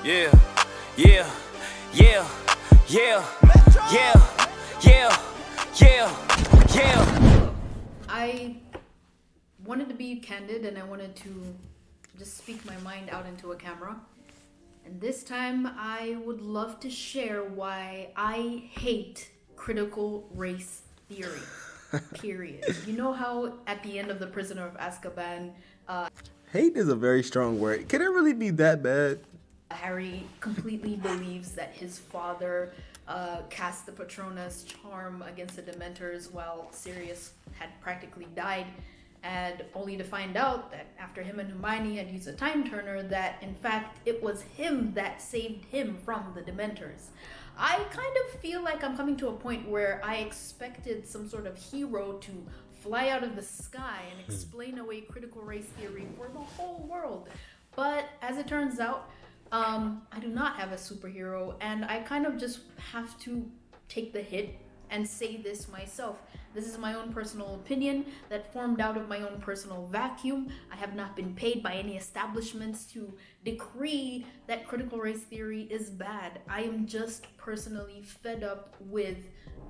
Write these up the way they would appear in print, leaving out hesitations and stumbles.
Yeah, yeah, yeah, yeah, yeah, yeah, yeah, yeah. I wanted to be candid and I wanted to just speak my mind out into a camera. And this time I would love to share why I hate critical race theory. Period. You know how at the end of The Prisoner of Azkaban, Hate is a very strong word. Can it really be that bad? Harry completely believes that his father cast the Patronus charm against the Dementors while Sirius had practically died, and only to find out that after him and Hermione had used a time turner, that in fact it was him that saved him from the Dementors. I kind of feel like I'm coming to a point where I expected some sort of hero to fly out of the sky and explain away critical race theory for the whole world. But as it turns out, I do not have a superhero, and I kind of just have to take the hit and say this myself. This is my own personal opinion that formed out of my own personal vacuum. I have not been paid by any establishments to decree that critical race theory is bad. I am just personally fed up with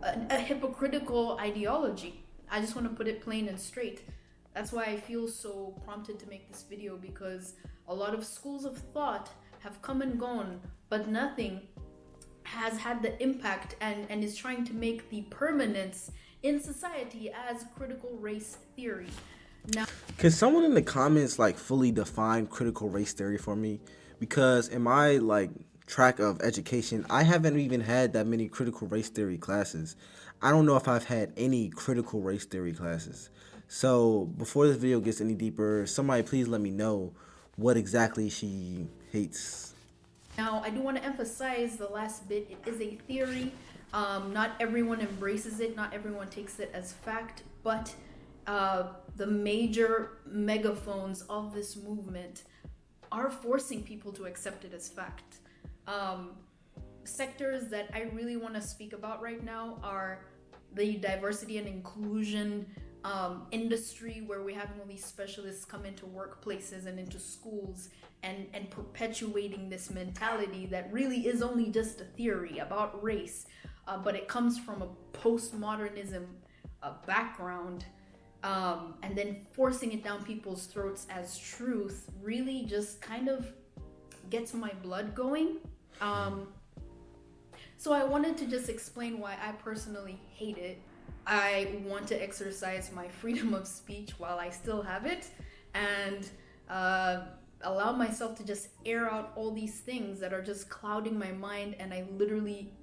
a hypocritical ideology. I just want to put it plain and straight. That's why I feel so prompted to make this video, because a lot of schools of thought have come and gone, but nothing has had the impact and is trying to make the permanence in society as critical race theory. Now, can someone in the comments like fully define critical race theory for me? Because in my track of education, I haven't even had that many critical race theory classes. I don't know if I've had any critical race theory classes. So before this video gets any deeper, somebody please let me know what exactly she hates. Now, I do want to emphasize the last bit. It is a theory. Not everyone embraces it. Not everyone takes it as fact. But the major megaphones of this movement are forcing people to accept it as fact. Sectors that I really want to speak about right now are the diversity and inclusion industry, where we're having all these specialists come into workplaces and into schools and perpetuating this mentality that really is only just a theory about race, but it comes from a post-modernism background, and then forcing it down people's throats as truth really just kind of gets my blood going. So I wanted to just explain why I personally hate it. I want to exercise my freedom of speech while I still have it, and allow myself to just air out all these things that are just clouding my mind, and I literally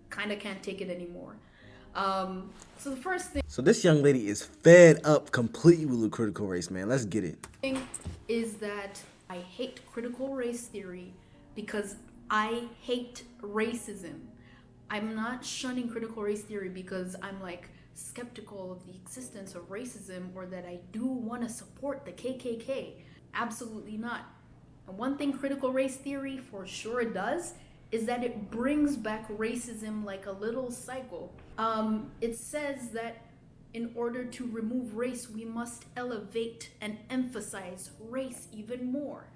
kind of can't take it anymore. So the first thing... So this young lady is fed up completely with the critical race, man. Let's get it. Is that I hate critical race theory because I hate racism. I'm not shunning critical race theory because I'm skeptical of the existence of racism, or that I do want to support the KKK. Absolutely not. And one thing critical race theory for sure does is that it brings back racism like a little cycle. It says that in order to remove race, we must elevate and emphasize race even more.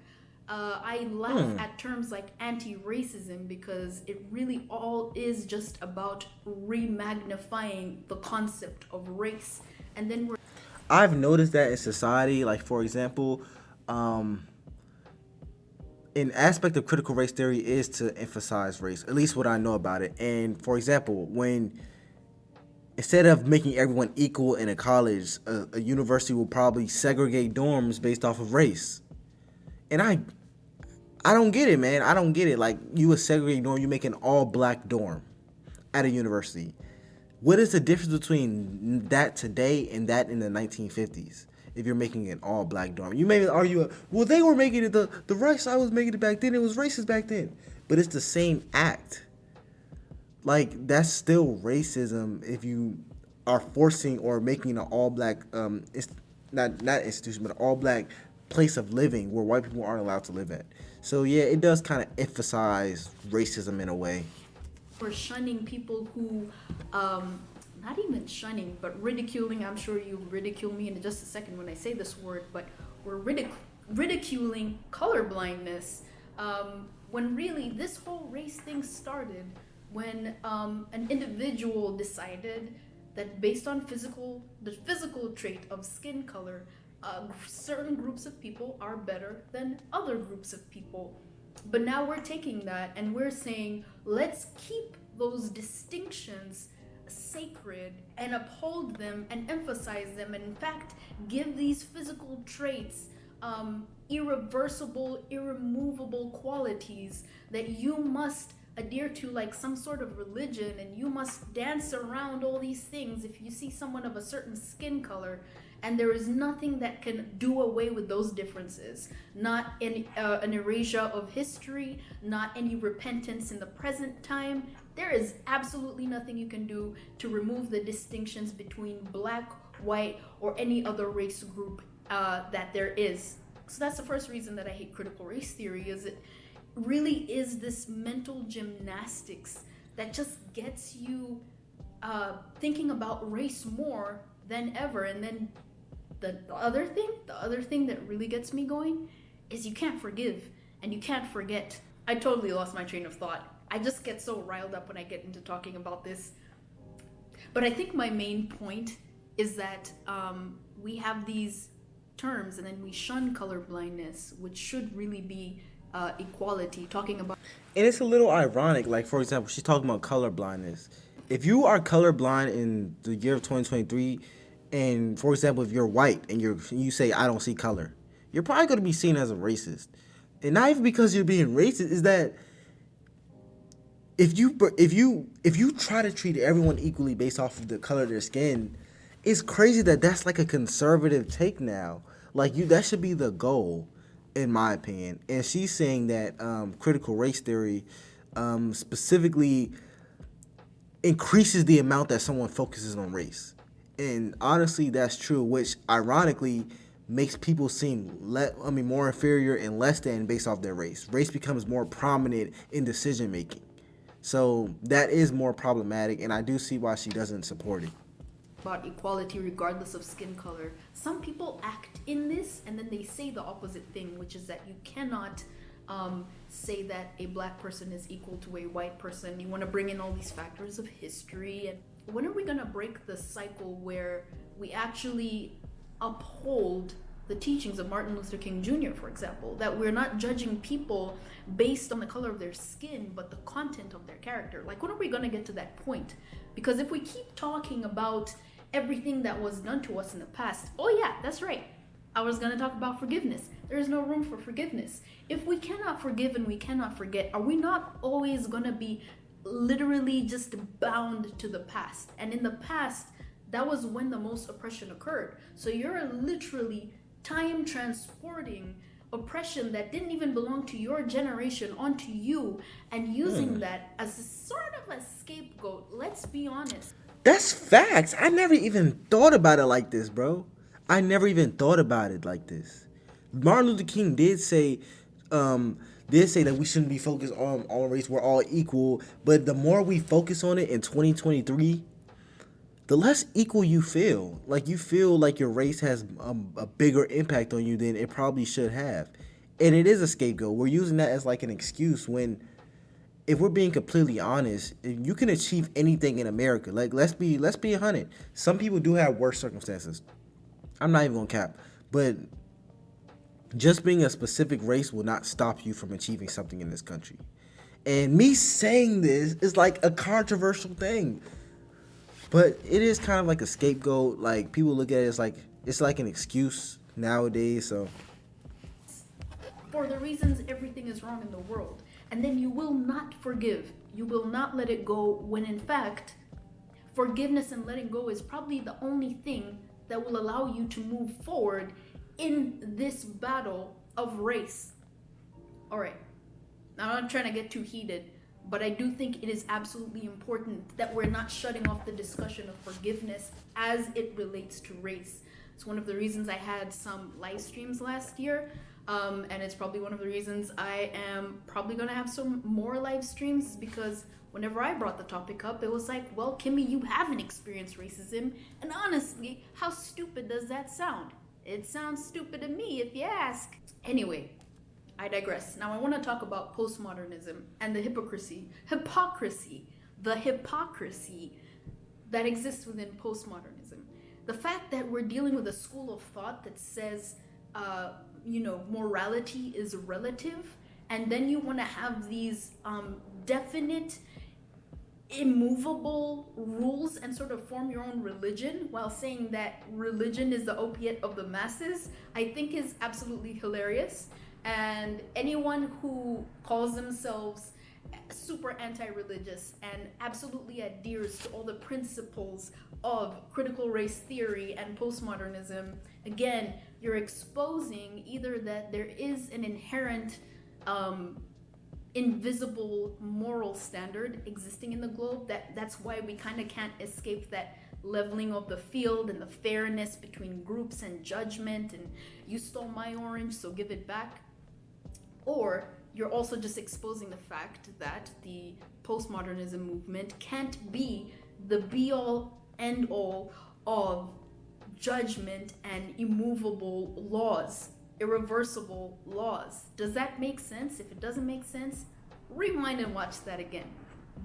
I laugh at terms like anti-racism because it really all is just about remagnifying the concept of race. And then I've noticed that in society, for example, an aspect of critical race theory is to emphasize race, at least what I know about it. And for example, when instead of making everyone equal in a college, a university will probably segregate dorms based off of race. And I don't get it, man. I don't get it. You would segregate dorm, you make an all-black dorm at a university. What is the difference between that today and that in the 1950s? If you're making an all-black dorm, you may argue, well, they were making it the right side was making it back then. It was racist back then, but it's the same act. That's still racism if you are forcing or making an all-black it's not institution, but an all-black place of living where white people aren't allowed to live at. So yeah, it does kind of emphasize racism in a way. For shunning people who, not even shunning, but ridiculing. I'm sure you'll ridicule me in just a second when I say this word, but we're ridiculing colorblindness. when really this whole race thing started when an individual decided that based on the physical trait of skin color, certain groups of people are better than other groups of people. But now we're taking that and we're saying, let's keep those distinctions sacred and uphold them and emphasize them, and in fact give these physical traits irreversible, irremovable qualities that you must adhere to like some sort of religion, and you must dance around all these things if you see someone of a certain skin color. And there is nothing that can do away with those differences. Not an erasure of history, not any repentance in the present time. There is absolutely nothing you can do to remove the distinctions between black, white, or any other race group that there is. So that's the first reason that I hate critical race theory, is it really is this mental gymnastics that just gets you thinking about race more than ever. And then the other thing that really gets me going is you can't forgive and you can't forget. I totally lost my train of thought. I just get so riled up when I get into talking about this. But I think my main point is that we have these terms and then we shun colorblindness, which should really be equality, talking about. And it's a little ironic, like for example, she's talking about colorblindness. If you are colorblind in the year of 2023, and for example, if you're white and you say I don't see color, you're probably going to be seen as a racist. And not even because you're being racist, is that if you try to treat everyone equally based off of the color of their skin, it's crazy that that's like a conservative take now. Like that should be the goal, in my opinion. And she's saying that critical race theory specifically increases the amount that someone focuses on race. And honestly, that's true, which ironically makes people seem more inferior and less than based off their race. Race becomes more prominent in decision making. So that is more problematic, and I do see why she doesn't support it. About equality regardless of skin color. Some people act in this and then they say the opposite thing, which is that you cannot say that a black person is equal to a white person. You want to bring in all these factors of history. And when are we going to break the cycle where we actually uphold the teachings of Martin Luther King Jr., for example, that we're not judging people based on the color of their skin, but the content of their character? Like, when are we going to get to that point? Because if we keep talking about everything that was done to us in the past, oh yeah, that's right, I was going to talk about forgiveness. There is no room for forgiveness. If we cannot forgive and we cannot forget, are we not always going to be literally just bound to the past? And in the past, that was when the most oppression occurred. So you're literally time transporting oppression that didn't even belong to your generation onto you and using that as a sort of a scapegoat. Let's be honest. That's facts. I never even thought about it like this, bro. I never even thought about it like this. Martin Luther King did say that we shouldn't be focused on race. We're all equal. But the more we focus on it in 2023, the less equal you feel. Like, you feel like your race has a bigger impact on you than it probably should have. And it is a scapegoat. We're using that as like an excuse when, if we're being completely honest, you can achieve anything in America. Like, let's be 100. Some people do have worse circumstances. I'm not even gonna cap. But just being a specific race will not stop you from achieving something in this country. And me saying this is like a controversial thing. But it is kind of like a scapegoat. Like, people look at it as like, it's like an excuse nowadays, so. For the reasons everything is wrong in the world. And then you will not forgive. You will not let it go, when in fact, forgiveness and letting go is probably the only thing that will allow you to move forward in this battle of race. All right. Now, I'm not trying to get too heated, but I do think it is absolutely important that we're not shutting off the discussion of forgiveness as it relates to race. It's one of the reasons I had some live streams last year, and it's probably one of the reasons I am probably going to have some more live streams, because whenever I brought the topic up, it was like, well, Kimmy, you haven't experienced racism, and honestly, how stupid does that sound? It sounds stupid to me, if you ask. Anyway, I digress. Now I want to talk about postmodernism and the hypocrisy that exists within postmodernism. The fact that we're dealing with a school of thought that says, morality is relative, and then you want to have these definite, immovable rules and sort of form your own religion while saying that religion is the opiate of the masses, I think is absolutely hilarious. And anyone who calls themselves super anti-religious and absolutely adheres to all the principles of critical race theory and postmodernism, again, you're exposing either that there is an inherent invisible moral standard existing in the globe, that's why we kind of can't escape that leveling of the field and the fairness between groups and judgment, and you stole my orange, so give it back. Or you're also just exposing the fact that the postmodernism movement can't be the be-all, end-all of judgment and immovable laws, irreversible laws. Does that make sense? If it doesn't make sense, rewind and watch that again.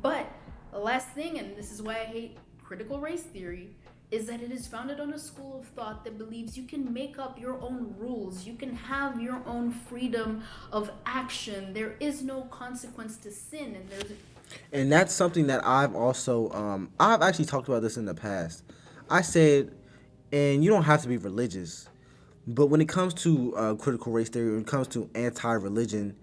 But the last thing, and this is why I hate critical race theory, is that it is founded on a school of thought that believes you can make up your own rules, you can have your own freedom of action, there is no consequence to sin, and that's something that I've also I've actually talked about this in the past. I said, and you don't have to be religious, but when it comes to critical race theory, when it comes to anti-religion,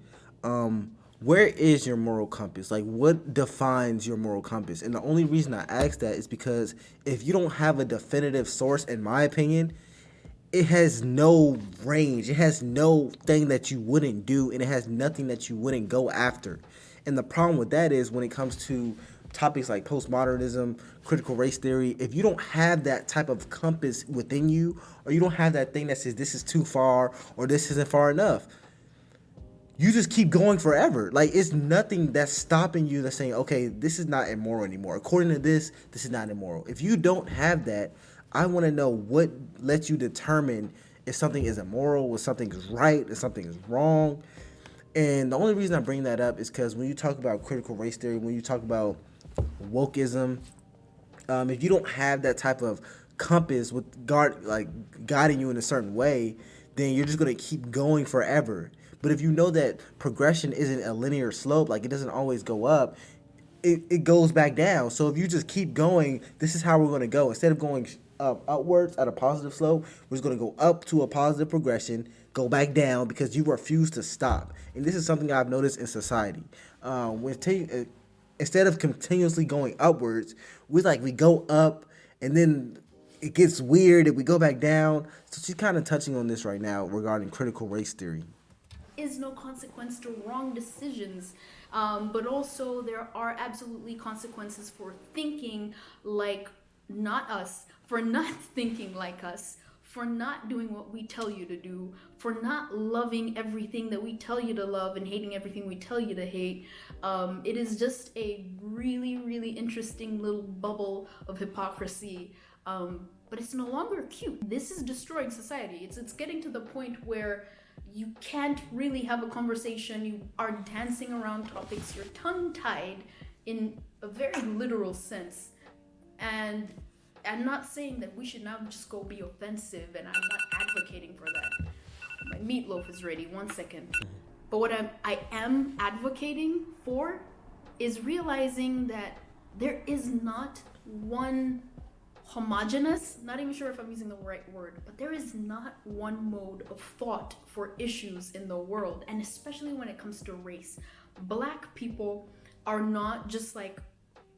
where is your moral compass? Like, what defines your moral compass? And the only reason I ask that is because if you don't have a definitive source, in my opinion, it has no range. It has no thing that you wouldn't do, and it has nothing that you wouldn't go after. And the problem with that is when it comes to topics like postmodernism, critical race theory, if you don't have that type of compass within you, or you don't have that thing that says this is too far or this isn't far enough, you just keep going forever. Like, it's nothing that's stopping you that's saying, okay, this is not immoral anymore. According to this is not immoral. If you don't have that, I want to know what lets you determine if something is immoral, if something is right, if something is wrong. And the only reason I bring that up is because when you talk about critical race theory, when you talk about wokeism, if you don't have that type of compass with guiding you in a certain way, then you're just going to keep going forever. But if you know that progression isn't a linear slope, like it doesn't always go up, it goes back down. So if you just keep going, this is how we're going to go. Instead of going upwards at a positive slope, we're just going to go up to a positive progression, go back down because you refuse to stop. And this is something I've noticed in society. Instead of continuously going upwards, we go up and then it gets weird and we go back down. So she's kind of touching on this right now regarding critical race theory. Is no consequence to wrong decisions, but also there are absolutely consequences for thinking like not us, for not thinking like us, for not doing what we tell you to do, for not loving everything that we tell you to love and hating everything we tell you to hate. It is just a really, really interesting little bubble of hypocrisy, but it's no longer cute. This is destroying society. It's getting to the point where you can't really have a conversation. You are dancing around topics. You're tongue-tied in a very literal sense. And I'm not saying that we should now just go be offensive, and I'm not advocating for that. My meatloaf is ready. 1 second. But what I am advocating for is realizing that there is not one homogenous, not even sure if I'm using the right word, but there is not one mode of thought for issues in the world, and especially when it comes to race. Black people are not just like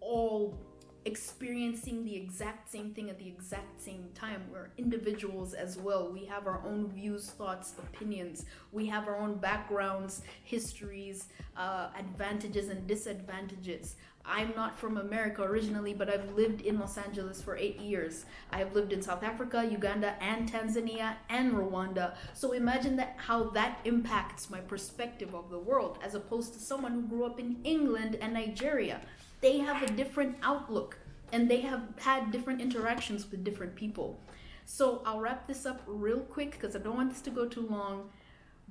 all experiencing the exact same thing at the exact same time. We're individuals as well. We have our own views, thoughts, opinions. We have our own backgrounds, histories, advantages and disadvantages. I'm not from America originally, but I've lived in Los Angeles for 8 years. I've lived in South Africa, Uganda, and Tanzania, and Rwanda. So imagine how that impacts my perspective of the world, as opposed to someone who grew up in England and Nigeria. They have a different outlook, and they have had different interactions with different people. So I'll wrap this up real quick because I don't want this to go too long.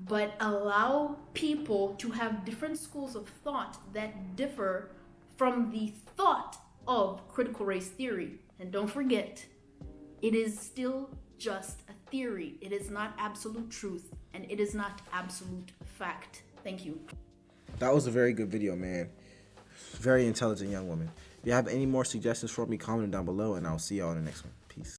but allow people to have different schools of thought that differ from the thought of critical race theory. And don't forget, it is still just a theory. It is not absolute truth, and it is not absolute fact. Thank you. That was a very good video, man. Very intelligent young woman. If you have any more suggestions for me, comment them down below, and I'll see y'all in the next one. Peace.